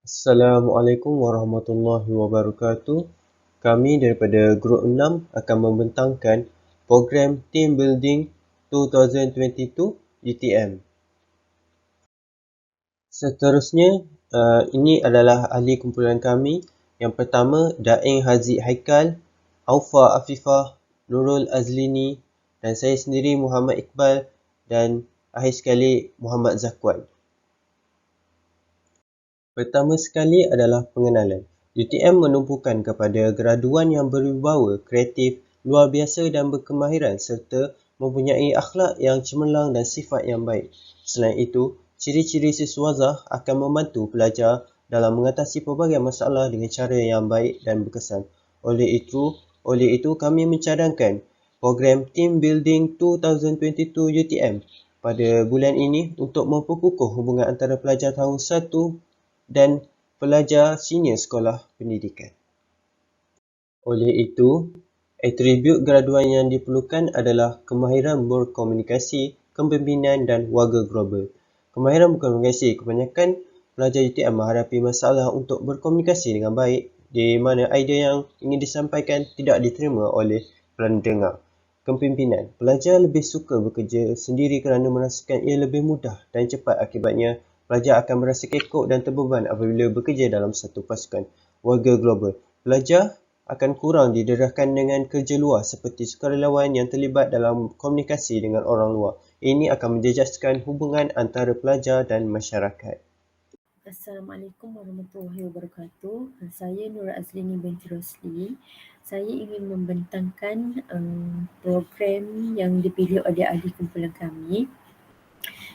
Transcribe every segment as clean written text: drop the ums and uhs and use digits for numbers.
Assalamualaikum warahmatullahi wabarakatuh. Kami daripada Grup 6 akan membentangkan program Team Building 2022 UTM. Seterusnya, ini adalah ahli kumpulan kami. Yang pertama, Daeng Haziq Haikal, Aufa Afifah, Nurul Azlini dan saya sendiri Muhammad Iqbal dan akhir sekali Muhammad Zakwan. Pertama sekali adalah pengenalan. UTM menumpukan kepada graduan yang berwibawa, kreatif, luar biasa dan berkemahiran serta mempunyai akhlak yang cemerlang dan sifat yang baik. Selain itu, ciri-ciri siswazah akan membantu pelajar dalam mengatasi pelbagai masalah dengan cara yang baik dan berkesan. Oleh itu kami mencadangkan program Team Building 2022 UTM pada bulan ini untuk memperkukuh hubungan antara pelajar tahun 1 dan pelajar senior sekolah pendidikan. Oleh itu, atribut graduan yang diperlukan adalah kemahiran berkomunikasi, kepimpinan dan warga global. Kemahiran berkomunikasi, kebanyakan pelajar UTM menghadapi masalah untuk berkomunikasi dengan baik di mana idea yang ingin disampaikan tidak diterima oleh pendengar. Kepimpinan, pelajar lebih suka bekerja sendiri kerana merasakan ia lebih mudah dan cepat, akibatnya pelajar akan merasa kekok dan terbeban apabila bekerja dalam satu pasukan. Warga global, pelajar akan kurang didedahkan dengan kerja luar seperti sukarelawan yang terlibat dalam komunikasi dengan orang luar. Ini akan menjejaskan hubungan antara pelajar dan masyarakat. Assalamualaikum warahmatullahi wabarakatuh. Saya Nur Azlini binti Rosli. Saya ingin membentangkan program yang dipilih oleh ahli kumpulan kami,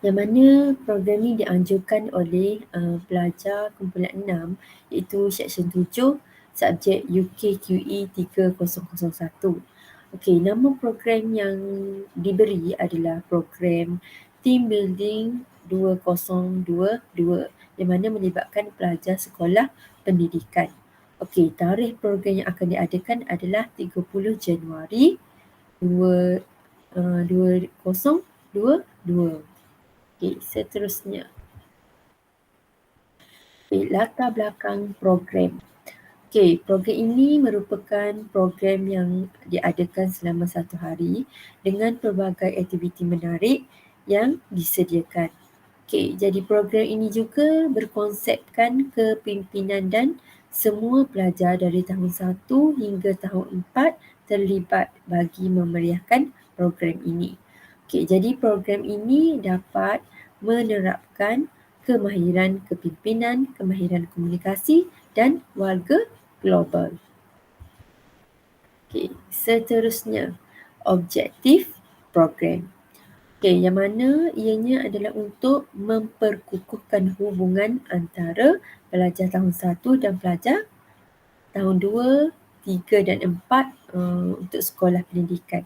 yang mana program ini dianjurkan oleh pelajar kumpulan 6, iaitu Seksyen 7, subjek UKQE 3001. Okey, nama program yang diberi adalah program Team Building 2022, yang mana melibatkan pelajar sekolah pendidikan. Okey, tarikh program yang akan diadakan adalah 30 Januari 2022. Okey, seterusnya. Okay, latar belakang program. Okey, program ini merupakan program yang diadakan selama 1 hari dengan pelbagai aktiviti menarik yang disediakan. Okey, jadi program ini juga berkonsepkan kepimpinan dan semua pelajar dari tahun 1 hingga tahun 4 terlibat bagi memeriahkan program ini. Okey, jadi program ini dapat menerapkan kemahiran kepimpinan, kemahiran komunikasi dan warga global. Okey, seterusnya, objektif program. Okey, yang mana ianya adalah untuk memperkukuhkan hubungan antara pelajar tahun 1 dan pelajar tahun 2, 3 dan 4 untuk sekolah pendidikan.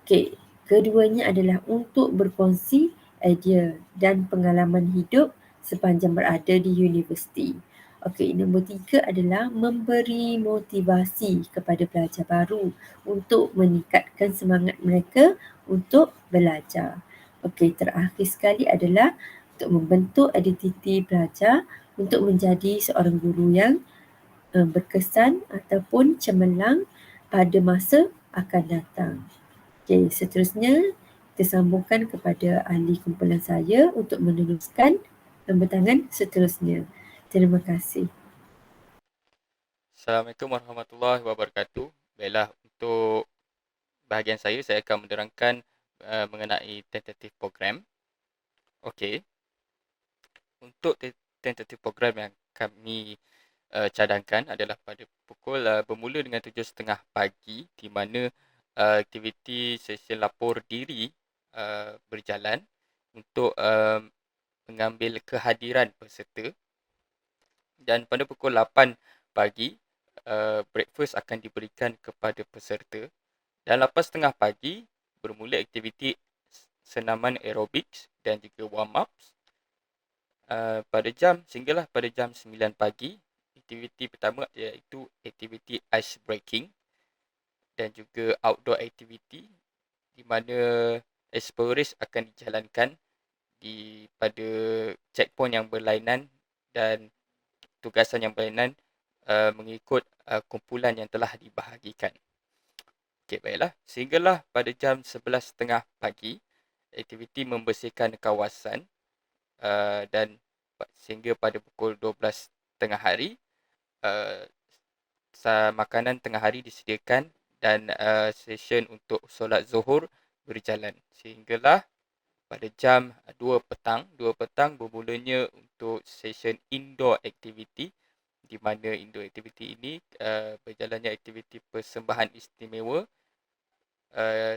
Okey, keduanya adalah untuk berkongsi idea dan pengalaman hidup sepanjang berada di universiti. Okey, nombor 3 adalah memberi motivasi kepada pelajar baru untuk meningkatkan semangat mereka untuk belajar. Okey, terakhir sekali adalah untuk membentuk identiti pelajar untuk menjadi seorang guru yang berkesan ataupun cemerlang pada masa akan datang. Okey, seterusnya kita sambungkan kepada ahli kumpulan saya untuk meneruskan pembentangan seterusnya. Terima kasih. Assalamualaikum warahmatullahi wabarakatuh. Baiklah, untuk bahagian saya akan menerangkan mengenai tentatif program. Okey. Untuk tentatif program yang kami cadangkan adalah pada pukul bermula dengan 7.30 pagi, di mana aktiviti sesi lapor diri berjalan untuk mengambil kehadiran peserta, dan pada pukul 8 pagi breakfast akan diberikan kepada peserta, dan 8.30 pagi bermula aktiviti senaman aerobics dan juga warm-ups. Sehinggalah pada jam 9 pagi, aktiviti pertama iaitu aktiviti ice breaking dan juga outdoor activity, di mana explorers akan dijalankan pada checkpoint yang berlainan, dan tugasan yang berlainan mengikut kumpulan yang telah dibahagikan. Okey, baiklah. Sehinggalah pada jam 11.30 pagi, aktiviti membersihkan kawasan dan sehingga pada pukul 12 tengah hari, makanan tengah hari disediakan dan session untuk solat Zuhur berjalan. Sehinggalah pada jam 2 petang bermulanya untuk session indoor activity, di mana indoor activity ini berjalannya aktiviti persembahan istimewa.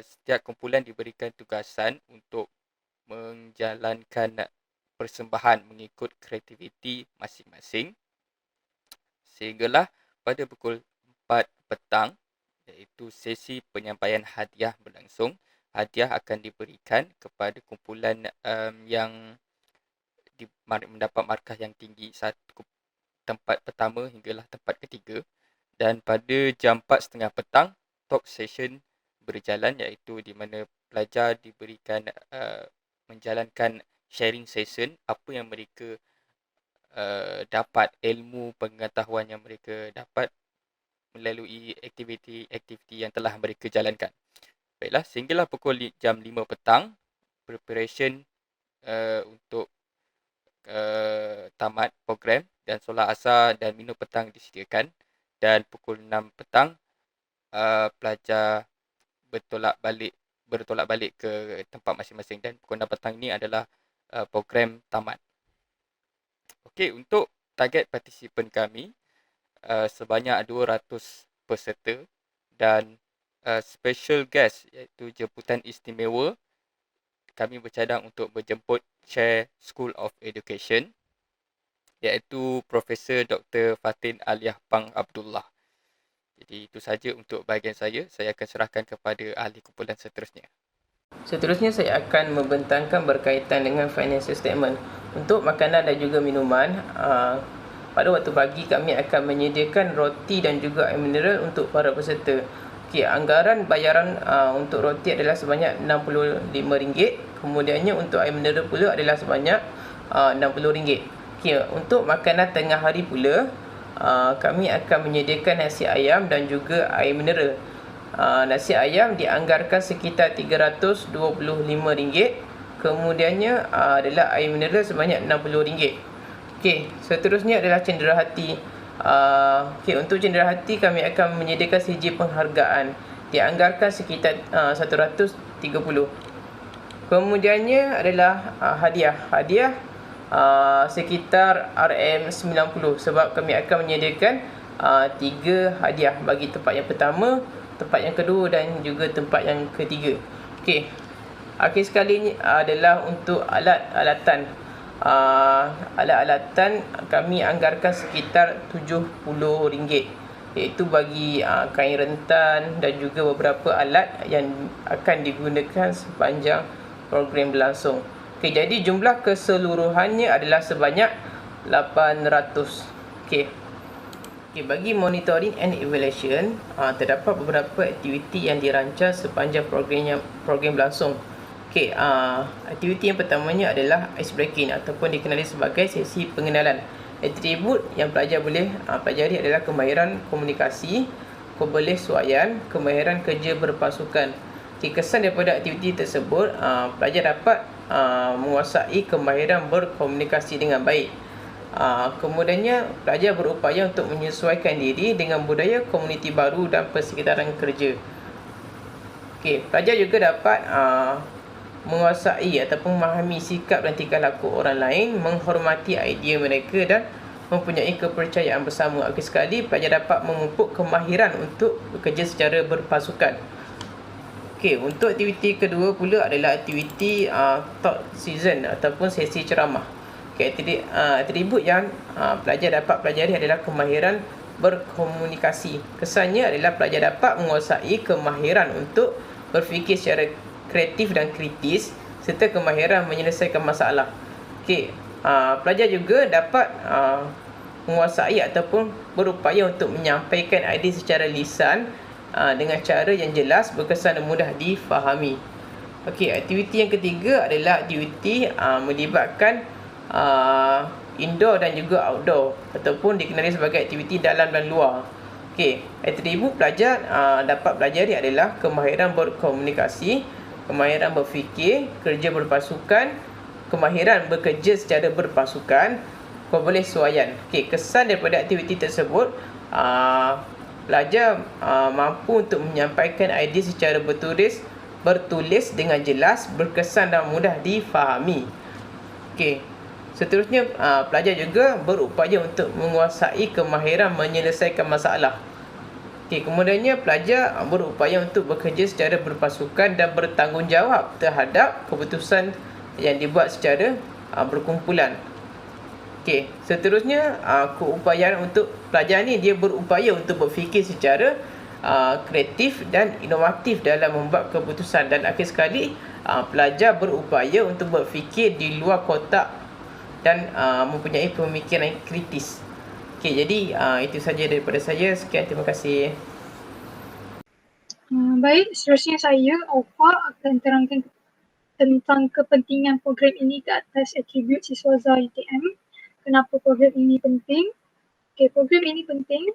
Setiap kumpulan diberikan tugasan untuk menjalankan persembahan mengikut kreativiti masing-masing. Sehinggalah pada pukul 4 petang, iaitu sesi penyampaian hadiah berlangsung. Hadiah akan diberikan kepada kumpulan yang mendapat markah yang tinggi, tempat pertama hinggalah tempat ketiga. Dan pada jam 4.30 petang, talk session berjalan, iaitu di mana pelajar diberikan menjalankan sharing session apa yang mereka dapat, ilmu pengetahuan yang mereka dapat melalui aktiviti yang telah mereka jalankan. Baiklah, sehinggalah pukul jam 5 petang, preparation untuk tamat program dan solat asar dan minum petang disediakan. Dan pukul 6 petang, pelajar bertolak balik ke tempat masing-masing, dan pukul 6 petang ini adalah program tamat. Okey, untuk target partisipan kami sebanyak 200 peserta dan special guest, iaitu jemputan istimewa. Kami bercadang untuk berjemput Chair School of Education, iaitu Profesor Dr. Fatin Aliyah Pang Abdullah. Jadi itu saja untuk bahagian saya. Saya akan serahkan kepada ahli kumpulan seterusnya. Seterusnya saya akan membentangkan berkaitan dengan financial statement. Untuk makanan dan juga minuman, pada waktu pagi kami akan menyediakan roti dan juga air mineral untuk para peserta. Okey, anggaran bayaran untuk roti adalah sebanyak RM65. Kemudiannya untuk air mineral pula adalah sebanyak RM60. Okey, untuk makanan tengah hari pula, kami akan menyediakan nasi ayam dan juga air mineral. Nasi ayam dianggarkan sekitar RM325. Kemudiannya adalah air mineral sebanyak RM60. Okey, seterusnya adalah cenderahati. Okey, untuk cenderahati kami akan menyediakan CJ penghargaan. Dianggarkan sekitar 130. Kemudiannya adalah hadiah. Hadiah sekitar RM90, sebab kami akan menyediakan 3 hadiah bagi tempat yang pertama, tempat yang kedua dan juga tempat yang ketiga. Okey. Akhir sekali ini adalah untuk alat-alatan. Alat-alatan kami anggarkan sekitar RM70, iaitu bagi kain rentan dan juga beberapa alat yang akan digunakan sepanjang program berlangsung. Okey, jadi jumlah keseluruhannya adalah sebanyak 800. Okey, bagi monitoring and evaluation, terdapat beberapa aktiviti yang dirancang sepanjang program berlangsung. Okey, aktiviti yang pertamanya adalah ice breaking ataupun dikenali sebagai sesi pengenalan. Atribut yang pelajar boleh pelajari adalah kemahiran komunikasi, kebolesuaian, kemahiran kerja berpasukan. Kesan daripada aktiviti tersebut, pelajar dapat menguasai kemahiran berkomunikasi dengan baik. Kemudiannya, pelajar berupaya untuk menyesuaikan diri dengan budaya komuniti baru dan persekitaran kerja. Okey, pelajar juga dapat menguasai ataupun memahami sikap dan tingkah laku orang lain, menghormati idea mereka dan mempunyai kepercayaan bersama. Akhir sekali, pelajar dapat memupuk kemahiran untuk bekerja secara berpasukan. Okey, untuk aktiviti kedua pula adalah aktiviti talk season ataupun sesi ceramah. Okey, atribut yang pelajar dapat pelajari adalah kemahiran berkomunikasi. Kesannya adalah pelajar dapat menguasai kemahiran untuk berfikir secara kreatif dan kritis serta kemahiran menyelesaikan masalah. Okey, pelajar juga dapat menguasai ataupun berupaya untuk menyampaikan idea secara lisan dengan cara yang jelas, berkesan dan mudah difahami. Okey, aktiviti yang ketiga adalah aktiviti melibatkan indoor dan juga outdoor ataupun dikenali sebagai aktiviti dalam dan luar. Okey, atribut pelajar dapat pelajari adalah kemahiran berkomunikasi, kemahiran berfikir, kerja berpasukan, kemahiran bekerja secara berpasukan, kebolehsuaian. Okey, kesan daripada aktiviti tersebut, pelajar mampu untuk menyampaikan idea secara bertulis dengan jelas, berkesan dan mudah difahami. Okey, seterusnya pelajar juga berupaya untuk menguasai kemahiran menyelesaikan masalah. Okey, kemudiannya pelajar berupaya untuk bekerja secara berpasukan dan bertanggungjawab terhadap keputusan yang dibuat secara berkumpulan. Okey, seterusnya keupayaan untuk pelajar ni, dia berupaya untuk berfikir secara kreatif dan inovatif dalam membuat keputusan, dan akhir sekali pelajar berupaya untuk berfikir di luar kotak dan mempunyai pemikiran yang kritis. Okey, jadi itu saja daripada saya. Sekian, terima kasih. Baik, seterusnya saya, Aufa, akan terangkan tentang kepentingan program ini ke atas atribut Siswaza UTM. Kenapa program ini penting? Okey, program ini penting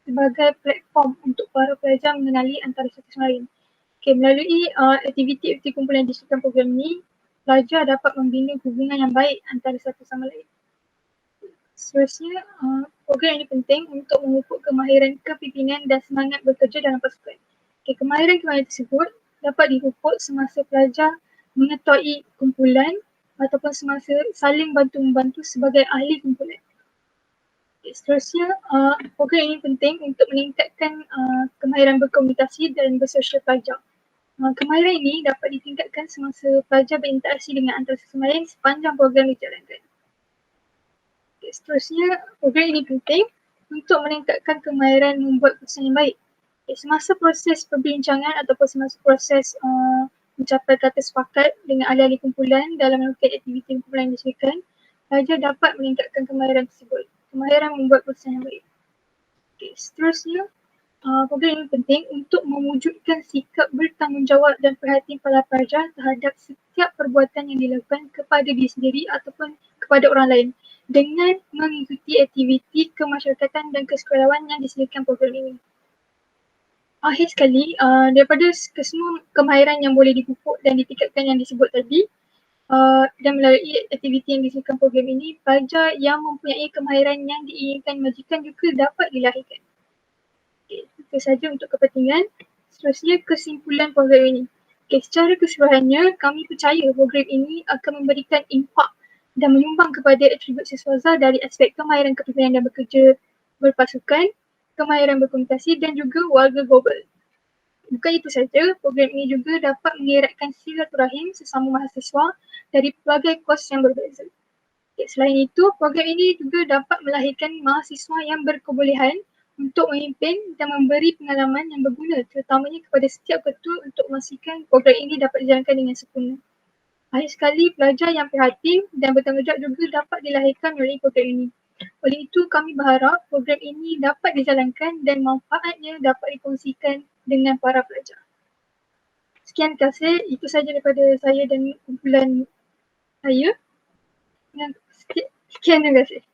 sebagai platform untuk para pelajar mengenali antara satu sama lain. Okey, melalui aktiviti-aktiviti kumpulan di dalam program ini, pelajar dapat membina hubungan yang baik antara satu sama lain. Seterusnya, program ini penting untuk memupuk kemahiran kepimpinan dan semangat bekerja dalam pasukan. Okay, kemahiran-kemahiran tersebut dapat dipupuk semasa pelajar mengetahui kumpulan ataupun semasa saling bantu-membantu sebagai ahli kumpulan. Okay, seterusnya, program ini penting untuk meningkatkan kemahiran berkomunikasi dan bersosial pelajar. Kemahiran ini dapat ditingkatkan semasa pelajar berinteraksi dengan antara sesama lain sepanjang program dijalankan. Seterusnya, program ini penting untuk meningkatkan kemahiran membuat keputusan yang baik. Semasa proses perbincangan ataupun semasa proses mencapai kata sepakat dengan ahli-ahli kumpulan dalam melakukan aktiviti kumpulan yang disediakan, pelajar dapat meningkatkan kemahiran tersebut. Kemahiran membuat keputusan yang baik. Seterusnya, program ini penting untuk mewujudkan sikap bertanggungjawab dan perhatian para pelajar terhadap setiap perbuatan yang dilakukan kepada diri sendiri ataupun kepada orang lain dengan mengikuti aktiviti kemasyarakatan dan kesukarelawan yang disediakan program ini. Akhir sekali, daripada kesemua kemahiran yang boleh dipupuk dan ditingkatkan yang disebut tadi, dan melalui aktiviti yang disediakan program ini, pelajar yang mempunyai kemahiran yang diinginkan majikan juga dapat dilahirkan. Okay, itu sahaja untuk kepentingan. Seterusnya, kesimpulan program ini. Okay, secara keseluruhannya, kami percaya program ini akan memberikan impak dan menyumbang kepada atribut Siswaza dari aspek kemahiran kepimpinan dan bekerja berpasukan, kemahiran berkomunikasi dan juga warga global. Bukan itu saja, program ini juga dapat mengeratkan silaturahim sesama mahasiswa dari pelbagai kos yang berbeza. Selain itu, program ini juga dapat melahirkan mahasiswa yang berkebolehan untuk memimpin dan memberi pengalaman yang berguna terutamanya kepada setiap ketua untuk memastikan program ini dapat dijalankan dengan sempurna. Akhir sekali, pelajar yang prihatin dan bertanggungjawab juga dapat dilahirkan melalui program ini. Oleh itu, kami berharap program ini dapat dijalankan dan manfaatnya dapat dikongsikan dengan para pelajar. Sekian, terima kasih. Itu sahaja daripada saya dan kumpulan saya. Sekian, terima kasih.